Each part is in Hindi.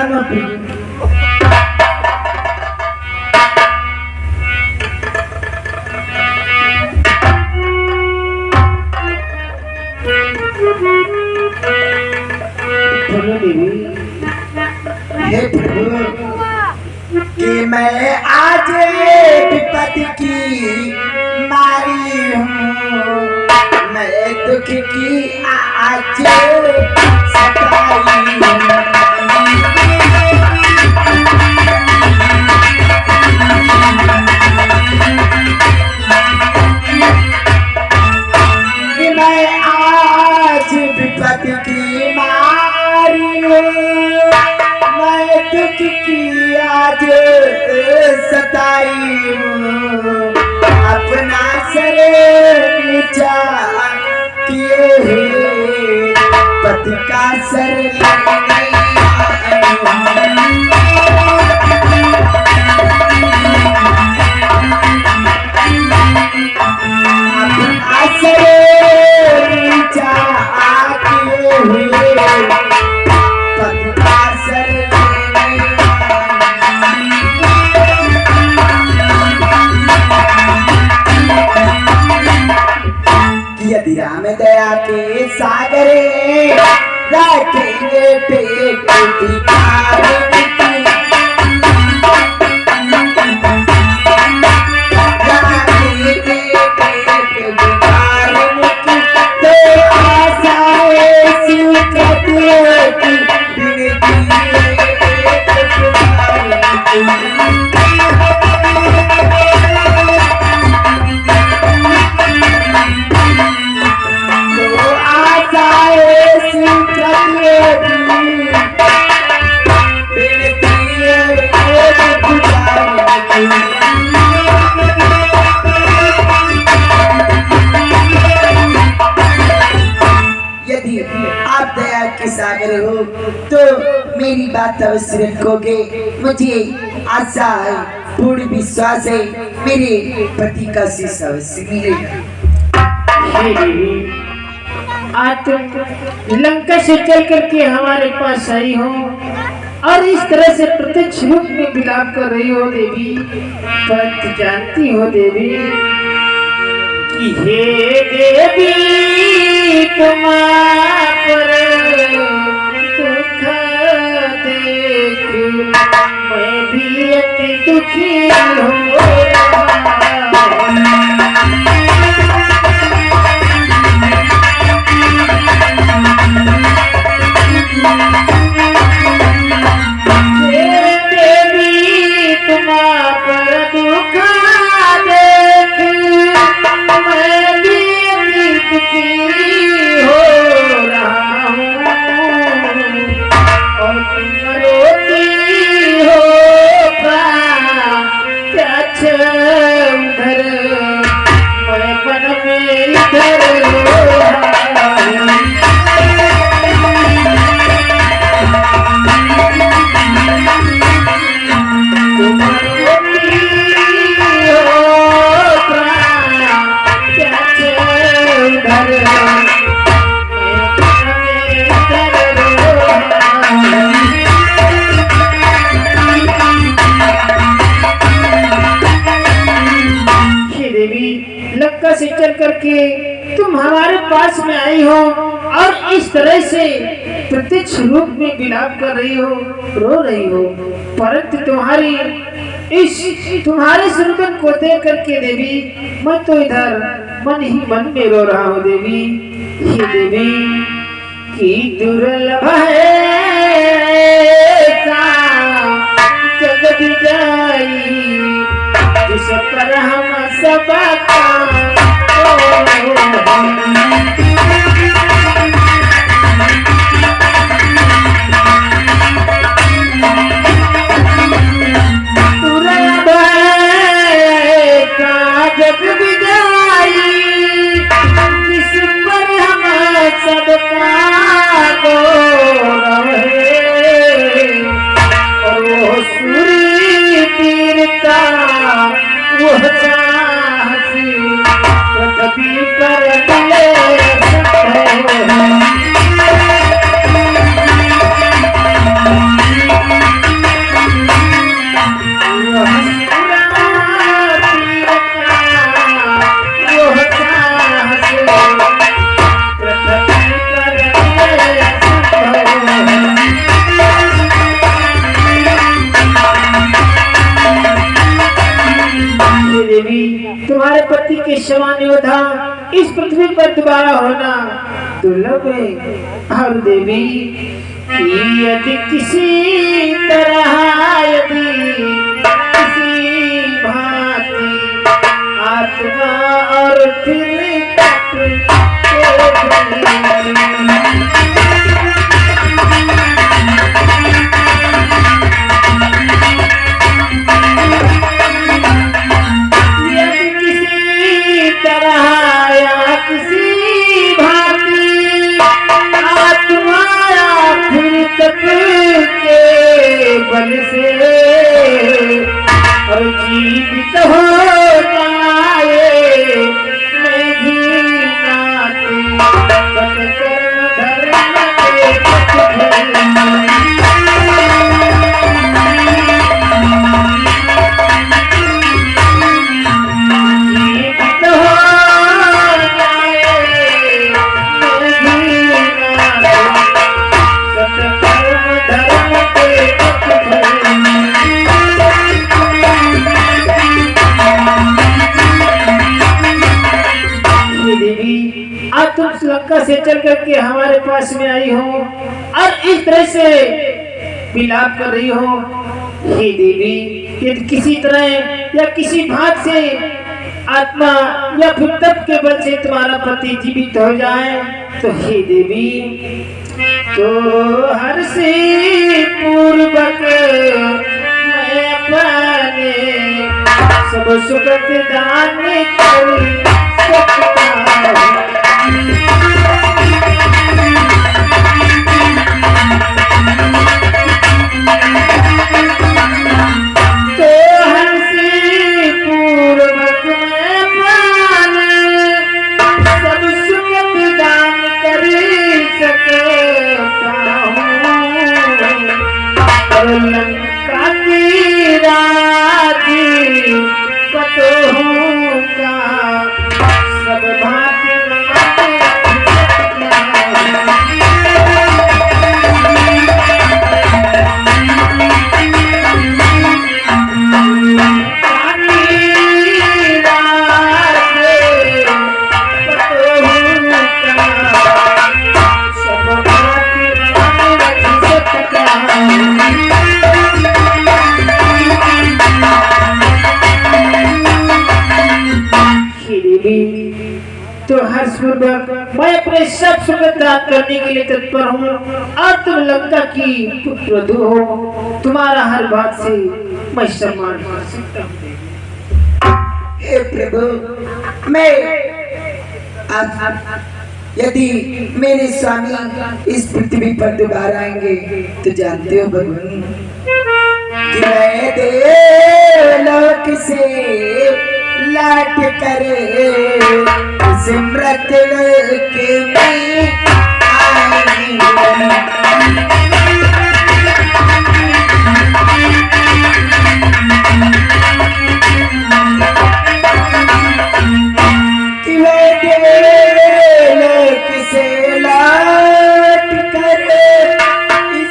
मानो भी हे प्रभु कि मैं आज विपत्ति की मारी हूँ, मैं दुख की आज सताई हूँ। कि मैं आज विपत्ति की मारी हूँ, मैं दुख की आज सताई हूँ। अपना सर नीचा किए हुए पति का सर लगने आई हूँ। अपना सर नीचा किए हुए पति का सर यदि राम दया के सागरे रखेंगे पेट भिखारी की, रखेंगे पेट भिखारी की, तो आशाएं स्वीकृत की बिनती आप दया के सागर हो तो मेरी बात अवश्य रखोगे। मुझे आशा है, पूर्ण विश्वास है, मेरे पति का शीश अवश्य मिलेगा। आज तुम लंका से चल करके हमारे पास आई हो और इस तरह से प्रत्यक्ष रूप में विलाप कर रही हो देवी, पर जानती हो देवी कि हे देवी तुम पर दुख देख मैं भी अति दुखी हो। लंका से चल करके तुम हमारे पास में आई हो और इस तरह से प्रत्यक्ष रूप में विलाप कर रही हो, रो रही हो, परंतु तुम्हारे सुरगन को देख करके देवी मैं तो इधर मन ही मन में रो रहा हूँ देवी। हे देवी की दुर्लभ है जगत जाई जिस पर हम सब पृथ्वी पर योद्धा इस पृथ्वी पर दोबारा होना दुर्लभ है। और देवी यदि किसी तरह यदि किसी भांति आत्मा और फिर बल से और जीवित हो जाए मैं भी नाती सत्कर्म धर्म के जीवित हो जाए मैं भी नाती सत्कर्म धर्म के देवी आज तुम लंका से चल करके हमारे पास में आई हो और इस तरह से विलाप कर रही हो। हे देवी यदि किसी तरह या किसी भाग से आत्मा या फिर तप के बल से तुम्हारा पति जीवित हो जाए तो हे देवी तो हर से पूर्वक मैं अपने सब सुगत दान कर सकता हूँ। तो हर से पूर्वक मैं अपने सब सुगत दान कर सकता हूँ। और लंका की राजी पतों का सब भांति तो हर्षपूर्वक मैं अपने सब सुगत दान करने के लिए तत्पर हूँ और तुम लंका की पुत्रवधू हो, तुम्हारा हर बात से मैं सम्मान कर सकता हूँ। हे प्रभु मैं यदि मेरे स्वामी इस पृथ्वी पर दोबारा आएंगे तो जानते हो भगवान कि मैं देवलोक से लाट करे सिमरत के में आएंगे। कि मैं देवलोक से लाट करे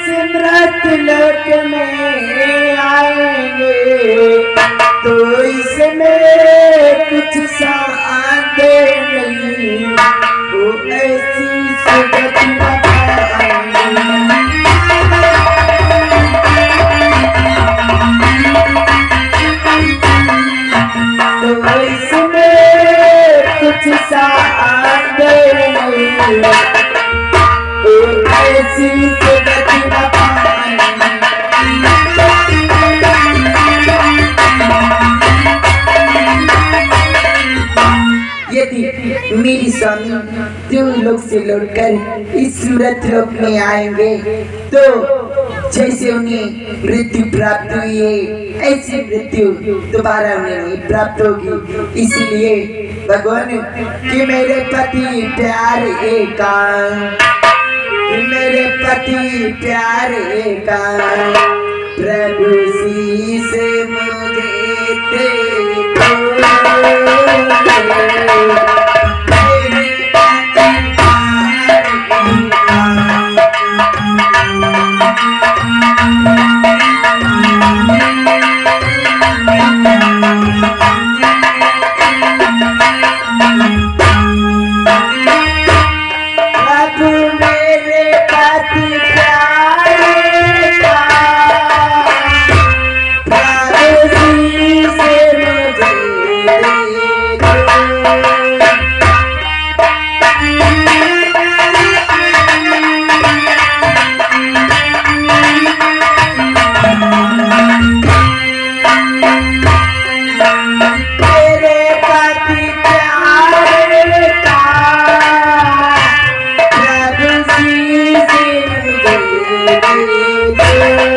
सिमरत लोक में आएंगे तो इसमें कुछ सा आंदे नहीं वो ऐसी सुगत तो इसमें कुछ सा आंदे नहीं वो ऐसी सुगत यदि मेरी स्वामी देवलोक से लौटकर इस सूरत लोक में आएंगे तो जैसे उन्हें मृत्यु प्राप्त हुई है ऐसी मृत्यु दोबारा उन्हें नहीं प्राप्त होगी। इसलिए भगवान कि मेरे पति प्यारे का मेरे पति प्यारे का प्रभु शीस मुझे दे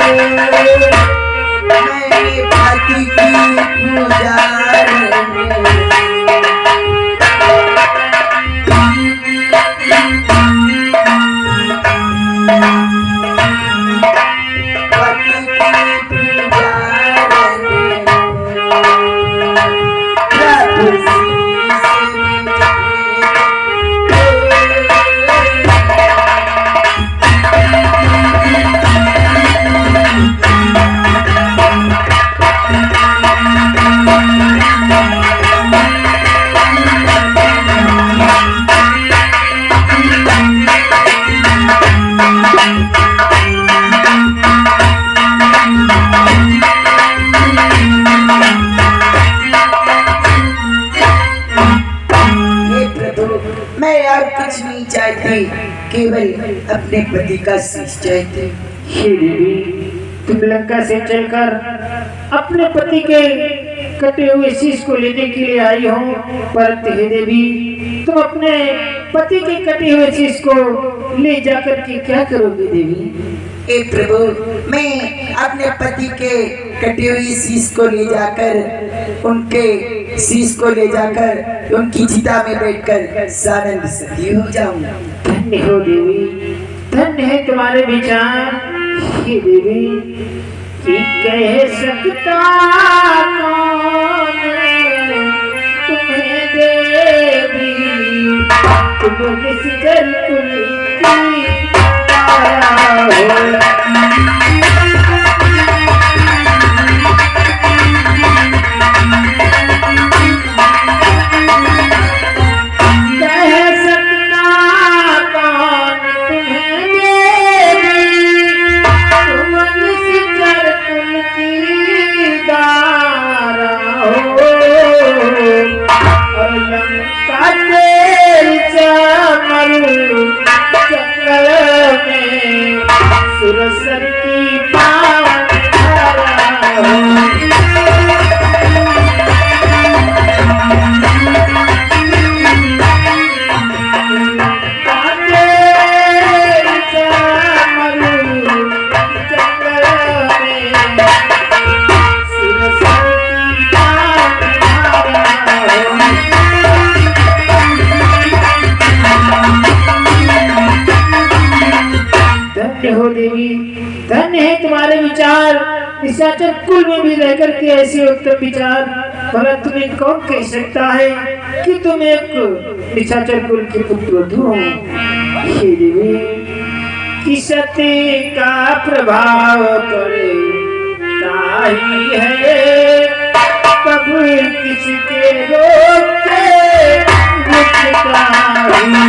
मैं पति की पुजारनी कुछ नहीं चाहती, केवल अपने पति का शीश चाहती। हे देवी, तुम लंका से चलकर अपने पति के कटे हुए शीश को लेने के लिए आई हो, परंतु हे देवी, तुम अपने पति के कटे हुए शीश को ले जाकर के क्या करोगे देवी? हे प्रभु, मैं अपने पति के कटे हुए शीश को ले जाकर उनके शीश को ले जाकर उनकी चिता में बैठकर सानंद सती हो जाऊंगा। धन्य हो देवी, धन्य है तुम्हारे विचार। हे देवी, कि कह सकता कौन तुम्हें देवी, तुम निश्चल कुल की तारा हो। सुरसर की पावन धारा हो। हो देवी, धन्य है तुम्हारे विचार। निशाचर कुल में भी रहकर के ऐसे उत्तम विचार, भला तुम्हें कौन कह सकता है कि तुम एक निशाचर कुल के पुत्र हो? हे देवी, कि सती का प्रभाव पड़ता ही है, तब किसके रोके रुकता हूँ।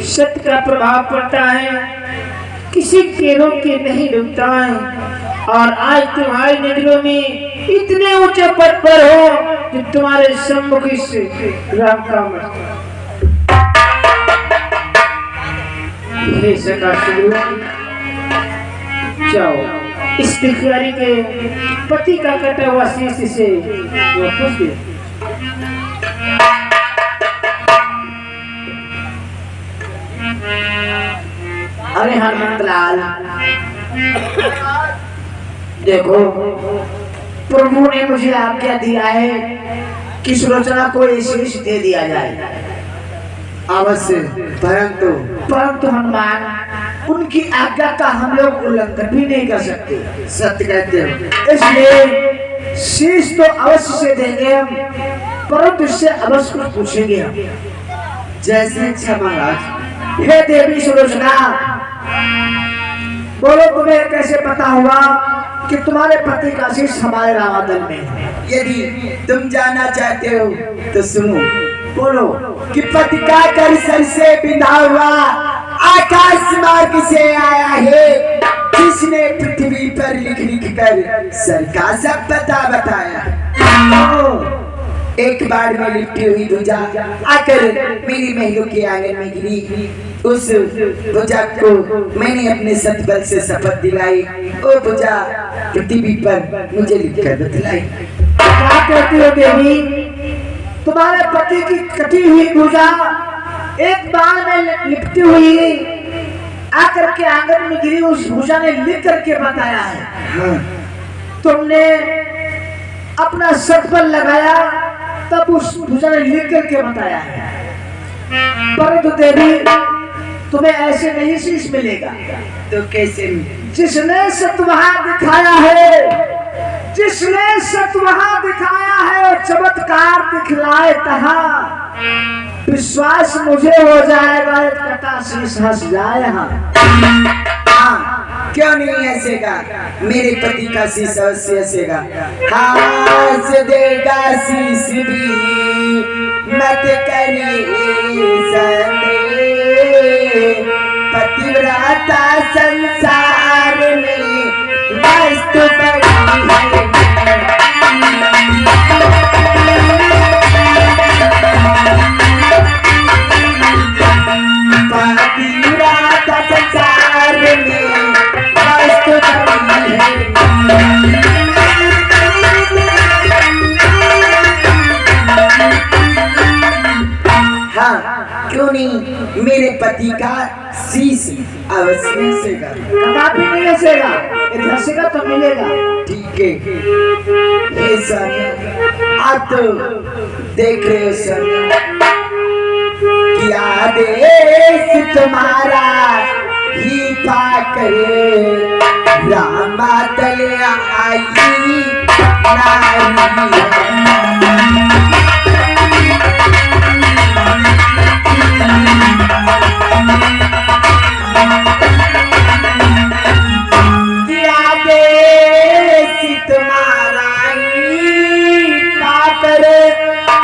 सत्य का प्रभाव पड़ता है, किसी के रोक के नहीं रुकता है। और आज तुम्हारी नजरों में इतने ऊंचे पद पर हो जो तुम्हारे सम्मुख इस राम का मत। हे सका जाओ। इस भिखारी के पति का कटा हुआ शीश से वापस दे। अरे हनुमंतलाल, देखो प्रभु ने मुझे आज्ञा दिया है कि सुलोचना को ये शीश दे दिया जाए। अवश्य, परंतु हनुमान, उनकी आज्ञा का हम लोग उल्लंघन भी नहीं कर सकते। सत्य कहते हो, इसलिए शीश तो अवश्य से देंगे हम, परंतु इससे अवश्य कुछ पूछेंगे हम। जैसे इच्छा महाराज। हे देवी सुलोचना, बोलो तुम्हें कैसे पता हुआ कि तुम्हारे पति का शीश हमारे रामादल में है? यदि तुम जानना चाहते हो तो सुनो। बोलो कि पति का कर सर से बिंधा हुआ आकाश मार्ग से आया है, जिसने पृथ्वी पर लिख लिख कर सर का सब पता बताया। एक बार में लिपटी हुई ध्वजा आकर मेरी महलों के आंगन में गिरी। उस ध्वजा को मैंने अपने सतबल से शपथ दिलाई। वो ध्वजा पृथ्वी पर मुझे लिखकर बतलाई। क्या कहती हो देवी? तुम्हारे पति की कटी हुई ध्वजा एक बार में लिपटी हुई आकर के आंगन में गिरी, उस ध्वजा ने लिख करके बताया है। हाँ। तुमने अपना सतबल लगाया, तब उस ध्वजा ने लिख करके बताया है। परंतु देवी, तुम्हें ऐसे नहीं शीश मिलेगा। तो कैसे? जिसने सतवहा दिखाया है, जिसने सतवहा दिखाया है और चमत्कार दिखलाए तहाँ, विश्वास मुझे हो जाएगा एक कटा शीश हंस जाए। हाँ, क्यों नहीं हंसेगा? मेरे पति का शीश अवश्य हंसेगा। हंस देगा शीश भी, मत करिए संदेह, पतिव्रता संसार में मस्त बड़ी है। पतिव्रता संसार में मस्त बड़ी है। हाँ, क्यों नहीं? मेरे पति का शीश अवश्य हंसेगा। कदापि नहीं हंसेगा, यदि हंसेगा तो मिलेगा। ठीक है। ये स्वामी, आप तो देख रहे हो स्वामी, क्या देश तुम्हारा ही पाकर रामादल आई नारी।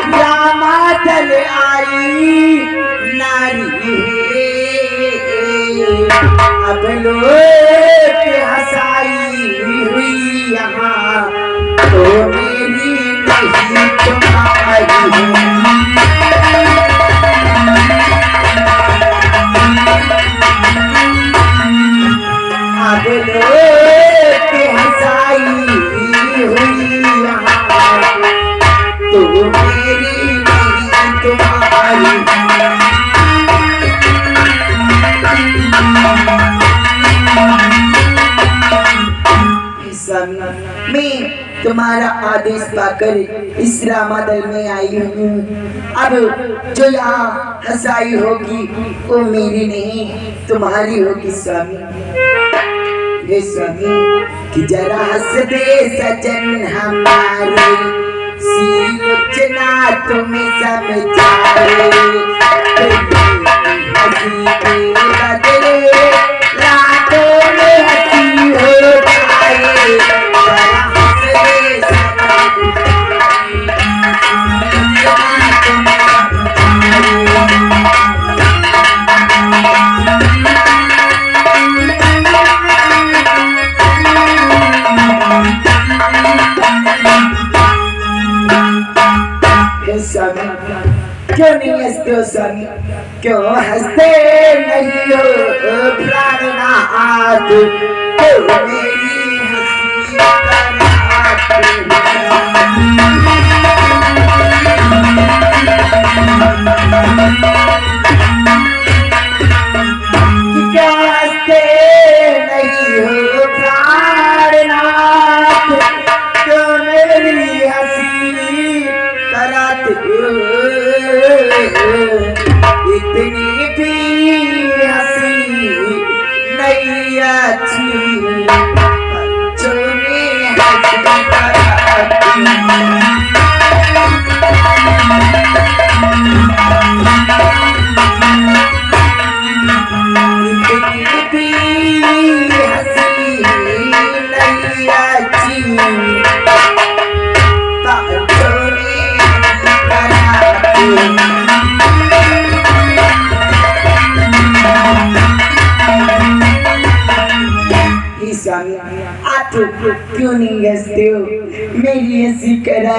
रामादल आई नारी, अब लोग हंसाई हुई यहाँ, तो मेरी नहीं तुम्हारी। अब लोग हंसाई हुई यहाँ, तो मेरी नहीं तुम्हारी। मैं तुम्हारा आदेश पाकर इस रामादल में आई हूँ। अब जो यहाँ हंसाई होगी वो मेरी नहीं तुम्हारी होगी स्वामी। हे स्वामी, कि जरा हंस दे सजन हमारे, सीलोचना तुम्हें समझाए, हंसी के बदले रातों में हंसी हो जाए। जरा हंस दे सजन क्यों नहीं हंसते हो स्वामी? क्यों हंसते नहीं हो प्राणनाथ? क्यों मेरी स्वामी आप क्यों नहीं हंसते हो? मेरी हंसी करा